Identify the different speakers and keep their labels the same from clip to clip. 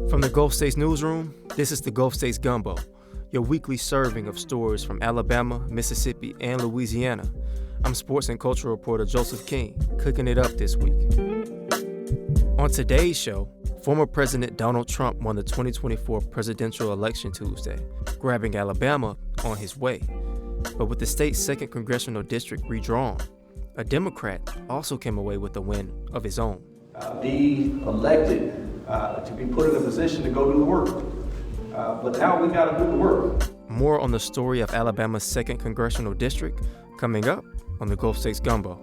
Speaker 1: From the Gulf States Newsroom, this is the Gulf States Gumbo, your weekly serving of stories from Alabama, Mississippi, and Louisiana. I'm sports and culture reporter Joseph King, cooking it up this week. On today's show, former President Donald Trump won the 2024 presidential election Tuesday, grabbing Alabama on his way. But with the state's 2nd Congressional District redrawn, a Democrat also came away with a win of his own.
Speaker 2: Be elected to be put in a position to go do the work. But now we got to do the work.
Speaker 1: More on the story of Alabama's 2nd Congressional District coming up on the Gulf States Gumbo.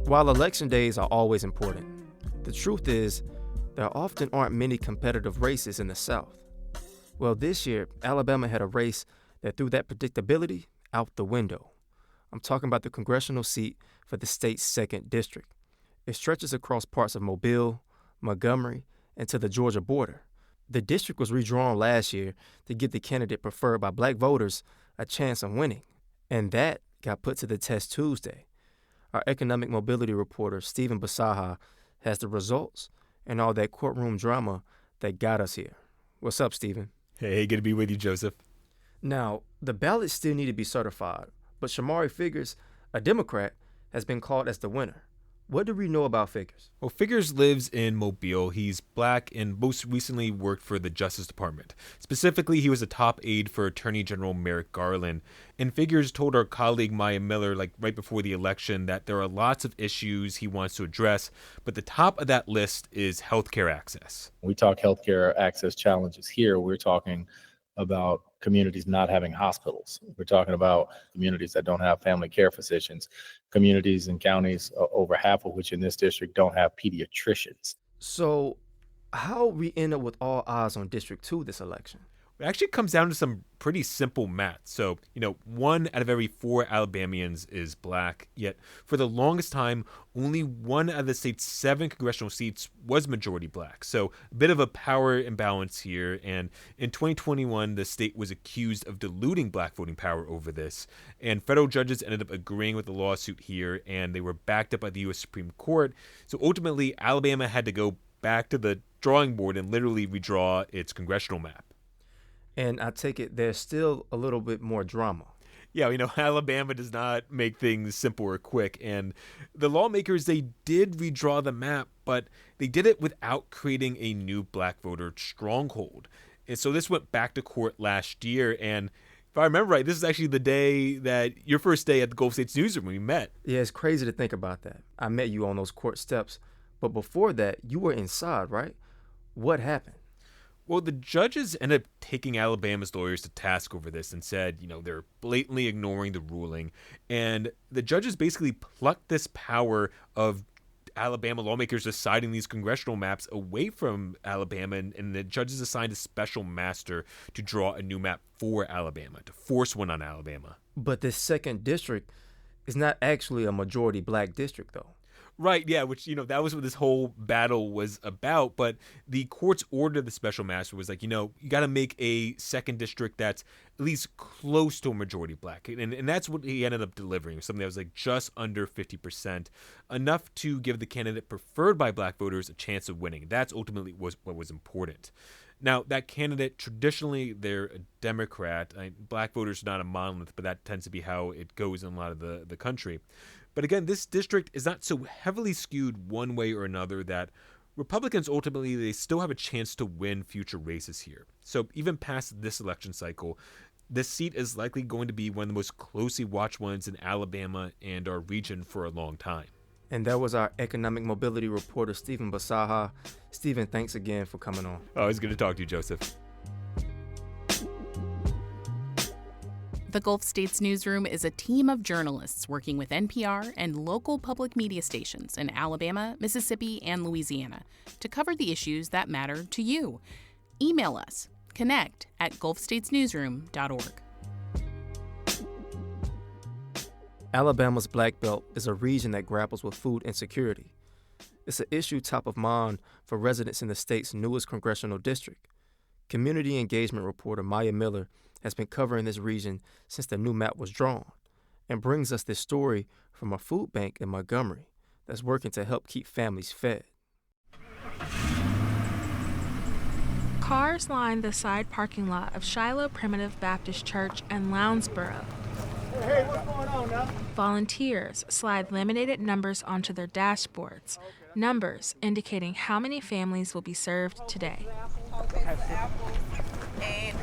Speaker 1: While election days are always important, the truth is there often aren't many competitive races in the South. Well, this year, Alabama had a race that threw that predictability out the window. I'm talking about the congressional seat for the state's 2nd district. It stretches across parts of Mobile, Montgomery, and to the Georgia border. The district was redrawn last year to give the candidate preferred by black voters a chance of winning, and that got put to the test Tuesday. Our economic mobility reporter, Stephen Basaha, has the results and all that courtroom drama that got us here. What's up, Stephen?
Speaker 3: Hey, good to be with you, Joseph.
Speaker 1: Now, the ballots still need to be certified, but Shamari Figures, a Democrat, has been called as the winner. What do we know about Figures?
Speaker 3: Well, Figures lives in Mobile. He's black and most recently worked for the Justice Department. Specifically, he was a top aide for Attorney General Merrick Garland. And Figures told our colleague Maya Miller, right before the election, that there are lots of issues he wants to address, but the top of that list is healthcare access.
Speaker 4: When we talk healthcare access challenges here, we're talking about communities not having hospitals. We're talking about communities that don't have family care physicians, communities and counties, over half of which in this district don't have pediatricians.
Speaker 1: So how we end up with all eyes on District 2 this election?
Speaker 3: It actually comes down to some pretty simple math. So, 1 out of every 4 Alabamians is black, yet for the longest time, only 1 out of the state's 7 congressional seats was majority black. So a bit of a power imbalance here. And in 2021, the state was accused of diluting black voting power over this. And federal judges ended up agreeing with the lawsuit here, and they were backed up by the U.S. Supreme Court. So ultimately, Alabama had to go back to the drawing board and literally redraw its congressional map.
Speaker 1: And I take it there's still a little bit more drama.
Speaker 3: Yeah, Alabama does not make things simple or quick. And the lawmakers, they did redraw the map, but they did it without creating a new black voter stronghold. And so this went back to court last year. And if I remember right, this is actually the day that your first day at the Gulf States Newsroom when we met.
Speaker 1: Yeah, it's crazy to think about that. I met you on those court steps. But before that, you were inside, right? What happened?
Speaker 3: Well, the judges ended up taking Alabama's lawyers to task over this and said, they're blatantly ignoring the ruling. And the judges basically plucked this power of Alabama lawmakers deciding these congressional maps away from Alabama, and the judges assigned a special master to draw a new map for Alabama, to force one on Alabama.
Speaker 1: But this 2nd district is not actually a majority black district, though.
Speaker 3: Right, yeah, which, that was what this whole battle was about. But the court's order to the special master was you got to make a 2nd district that's at least close to a majority black. And that's what he ended up delivering, something that was just under 50%, enough to give the candidate preferred by black voters a chance of winning. That's ultimately what was important. Now, that candidate, traditionally, they're a Democrat. Black voters are not a monolith, but that tends to be how it goes in a lot of the country. But again, this district is not so heavily skewed one way or another that Republicans ultimately, they still have a chance to win future races here. So even past this election cycle, this seat is likely going to be one of the most closely watched ones in Alabama and our region for a long time.
Speaker 1: And that was our economic mobility reporter, Stephen Basaha. Stephen, thanks again for coming on.
Speaker 3: Oh, it's good to talk to you, Joseph.
Speaker 5: The Gulf States Newsroom is a team of journalists working with NPR and local public media stations in Alabama, Mississippi, and Louisiana to cover the issues that matter to you. Email us, connect@gulfstatesnewsroom.org.
Speaker 1: Alabama's Black Belt is a region that grapples with food insecurity. It's an issue top of mind for residents in the state's newest congressional district. Community engagement reporter Maya Miller has been covering this region since the new map was drawn. and brings us this story from a food bank in Montgomery that's working to help keep families fed.
Speaker 6: Cars line the side parking lot of Shiloh Primitive Baptist Church in Lounsboro.
Speaker 7: Hey, what's going on now?
Speaker 6: Volunteers slide laminated numbers onto their dashboards, numbers indicating how many families will be served today.
Speaker 8: Apples, and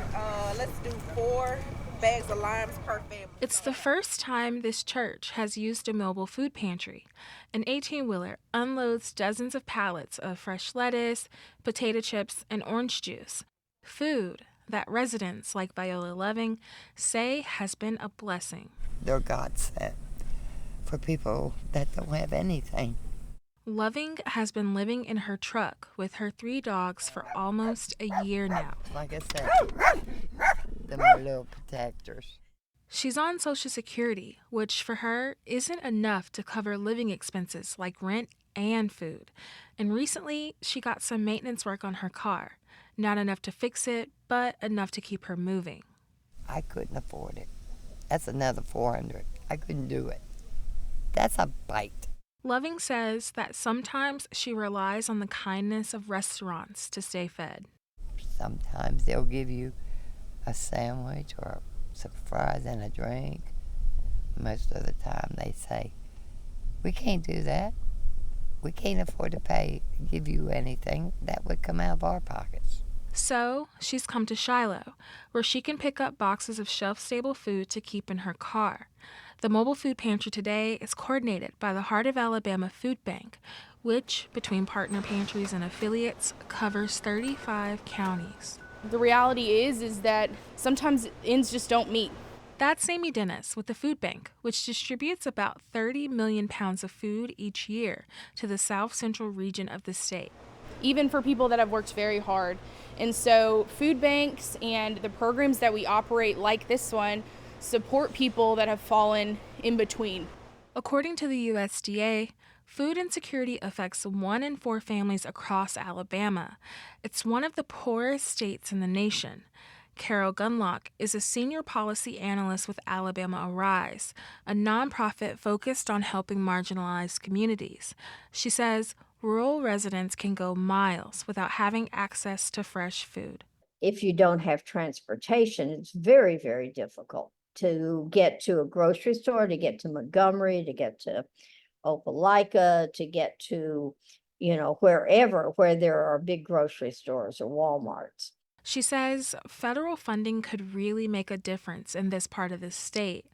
Speaker 8: let's do 4 bags of limes per family.
Speaker 6: It's the first time this church has used a mobile food pantry. An 18-wheeler unloads dozens of pallets of fresh lettuce, potato chips, and orange juice. Food that residents like Viola Loving say has been a blessing.
Speaker 9: They're God sent for people that don't have anything.
Speaker 6: Loving has been living in her truck with her 3 dogs for almost a year now.
Speaker 9: Like I said, they're my little protectors.
Speaker 6: She's on Social Security, which for her isn't enough to cover living expenses like rent and food. And recently, she got some maintenance work on her car. Not enough to fix it, but enough to keep her moving.
Speaker 9: I couldn't afford it. That's another $400. I couldn't do it. That's a bite.
Speaker 6: Loving says that sometimes she relies on the kindness of restaurants to stay fed.
Speaker 9: Sometimes they'll give you a sandwich or some fries and a drink. Most of the time they say, we can't do that. We can't afford to give you anything. That would come out of our pockets.
Speaker 6: So she's come to Shiloh, where she can pick up boxes of shelf-stable food to keep in her car. The mobile food pantry today is coordinated by the Heart of Alabama Food Bank, which, between partner pantries and affiliates, covers 35 counties.
Speaker 10: The reality is that sometimes ends just don't meet.
Speaker 6: That's Amy Dennis with the Food Bank, which distributes about 30 million pounds of food each year to the south central region of the state.
Speaker 10: Even for people that have worked very hard. And so food banks and the programs that we operate like this one support people that have fallen in between.
Speaker 6: According to the USDA, food insecurity affects 1 in 4 families across Alabama. It's one of the poorest states in the nation. Carol Gunlock is a senior policy analyst with Alabama Arise, a nonprofit focused on helping marginalized communities. She says rural residents can go miles without having access to fresh food.
Speaker 11: If you don't have transportation, it's very, very difficult to get to a grocery store, to get to Montgomery, to get to Opelika, to get to, wherever where there are big grocery stores or Walmarts.
Speaker 6: She says federal funding could really make a difference in this part of the state.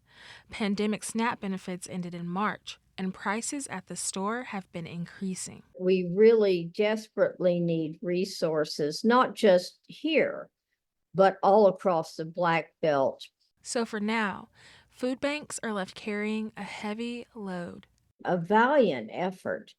Speaker 6: Pandemic SNAP benefits ended in March, and prices at the store have been increasing.
Speaker 11: We really desperately need resources, not just here, but all across the Black Belt.
Speaker 6: So for now, food banks are left carrying a heavy load.
Speaker 11: A valiant effort,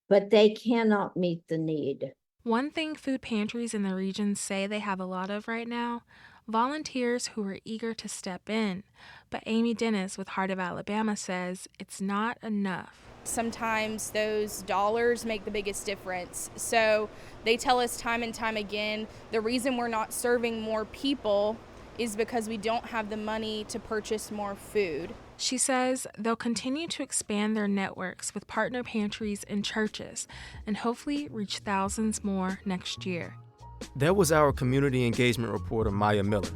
Speaker 11: but they cannot meet the need.
Speaker 6: One thing food pantries in the region say they have a lot of right now, volunteers who are eager to step in. But Amy Dennis with Heart of Alabama says it's not enough.
Speaker 10: Sometimes those dollars make the biggest difference. So they tell us time and time again, the reason we're not serving more people is because we don't have the money to purchase more food.
Speaker 6: She says they'll continue to expand their networks with partner pantries and churches and hopefully reach thousands more next year.
Speaker 1: That was our community engagement reporter, Maya Miller.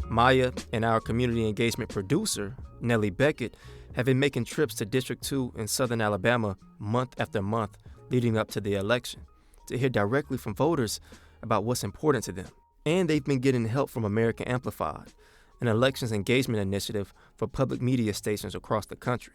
Speaker 1: Maya and our community engagement producer, Nellie Beckett, have been making trips to District 2 in southern Alabama month after month leading up to the election to hear directly from voters about what's important to them. And they've been getting help from American Amplified, an elections engagement initiative for public media stations across the country.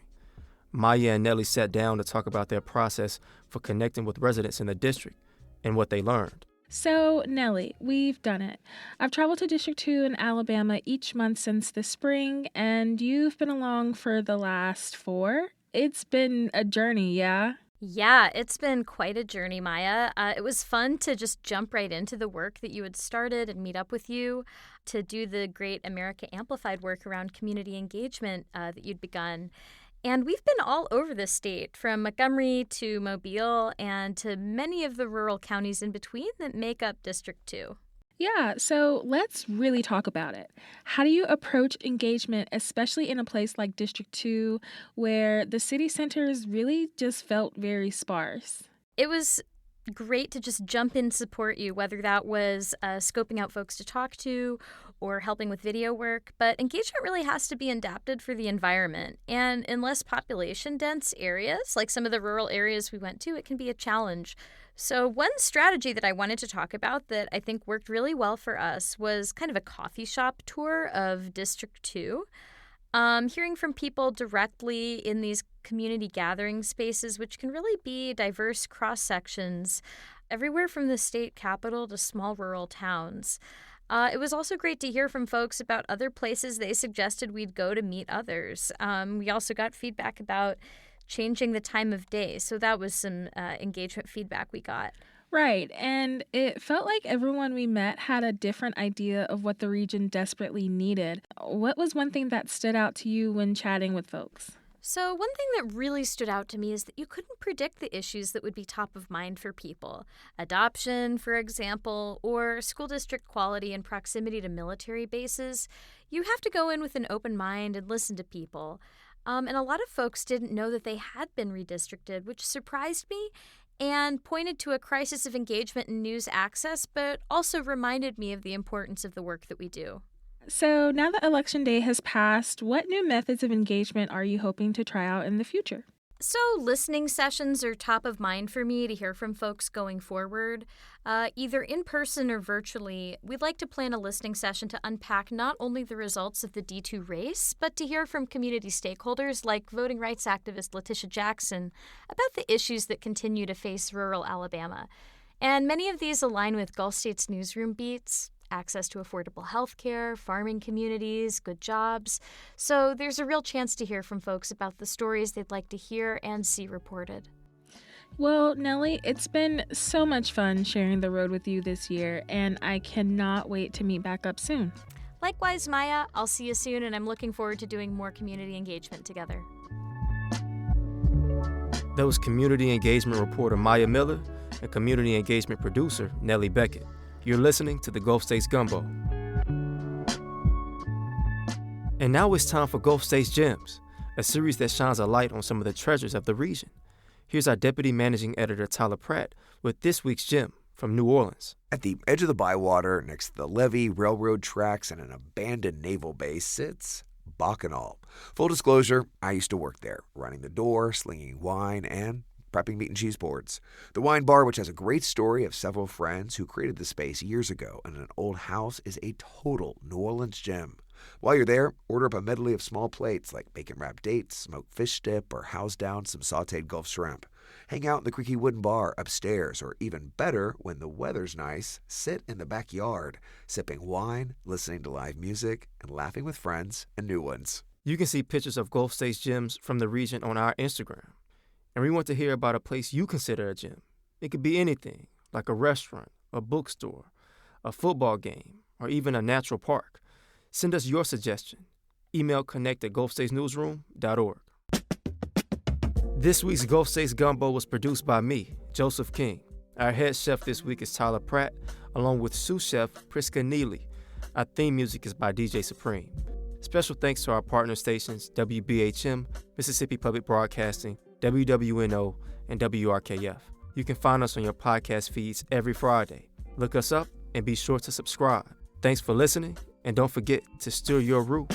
Speaker 1: Maya and Nellie sat down to talk about their process for connecting with residents in the district and what they learned.
Speaker 6: So, Nellie, we've done it. I've traveled to District 2 in Alabama each month since the spring, and you've been along for the last 4. It's been a journey, yeah?
Speaker 12: Yeah, it's been quite a journey, Maya. It was fun to just jump right into the work that you had started and meet up with you to do the great America Amplified work around community engagement that you'd begun. And we've been all over the state, from Montgomery to Mobile and to many of the rural counties in between that make up District 2.
Speaker 6: Yeah, so let's really talk about it. How do you approach engagement, especially in a place like District 2, where the city centers really just felt very sparse?
Speaker 12: It was great to just jump in and support you, whether that was scoping out folks to talk to or helping with video work. But engagement really has to be adapted for the environment. And in less population dense areas, like some of the rural areas we went to, it can be a challenge. So, one strategy that I wanted to talk about that I think worked really well for us was kind of a coffee shop tour of District 2. Hearing from people directly in these community gathering spaces, which can really be diverse cross sections, everywhere from the state capital to small rural towns. It was also great to hear from folks about other places they suggested we'd go to meet others. We also got feedback about changing the time of day, so that was some engagement feedback we got.
Speaker 6: Right, and it felt like everyone we met had a different idea of what the region desperately needed. What was one thing that stood out to you when chatting with folks?
Speaker 12: So, one thing that really stood out to me is that you couldn't predict the issues that would be top of mind for people. Adoption, for example, or school district quality and proximity to military bases. You have to go in with an open mind and listen to people. And a lot of folks didn't know that they had been redistricted, which surprised me and pointed to a crisis of engagement and news access, but also reminded me of the importance of the work that we do.
Speaker 6: So now that Election Day has passed, what new methods of engagement are you hoping to try out in the future?
Speaker 12: So, listening sessions are top of mind for me to hear from folks going forward. Either in person or virtually, we'd like to plan a listening session to unpack not only the results of the D2 race, but to hear from community stakeholders like voting rights activist Letitia Jackson about the issues that continue to face rural Alabama. And many of these align with Gulf States Newsroom beats. Access to affordable health care, farming communities, good jobs. So there's a real chance to hear from folks about the stories they'd like to hear and see reported.
Speaker 6: Well, Nellie, it's been so much fun sharing the road with you this year, and I cannot wait to meet back up soon.
Speaker 12: Likewise, Maya, I'll see you soon, and I'm looking forward to doing more community engagement together.
Speaker 1: That was community engagement reporter Maya Miller and community engagement producer Nellie Beckett. You're listening to the Gulf States Gumbo. And now it's time for Gulf States Gems, a series that shines a light on some of the treasures of the region. Here's our Deputy Managing Editor Tyler Pratt with this week's gem from New Orleans.
Speaker 13: At the edge of the bywater, next to the levee, railroad tracks, and an abandoned naval base sits Bacchanal. Full disclosure, I used to work there, running the door, slinging wine, and prepping meat and cheese boards. The wine bar, which has a great story of several friends who created the space years ago in an old house, is a total New Orleans gem. While you're there, order up a medley of small plates like bacon-wrapped dates, smoked fish dip, or house down some sautéed Gulf shrimp. Hang out in the creaky wooden bar upstairs, or even better, when the weather's nice, sit in the backyard, sipping wine, listening to live music, and laughing with friends and new ones.
Speaker 1: You can see pictures of Gulf States gems from the region on our Instagram. And we want to hear about a place you consider a gem. It could be anything, like a restaurant, a bookstore, a football game, or even a natural park. Send us your suggestion. Email connect@gulfstatesnewsroom.org. This week's Gulf States Gumbo was produced by me, Joseph King. Our head chef this week is Tyler Pratt, along with sous chef Priska Neely. Our theme music is by DJ Supreme. Special thanks to our partner stations, WBHM, Mississippi Public Broadcasting, WWNO, and WRKF. You can find us on your podcast feeds every Friday. Look us up and be sure to subscribe. Thanks for listening, and don't forget to stir your roux.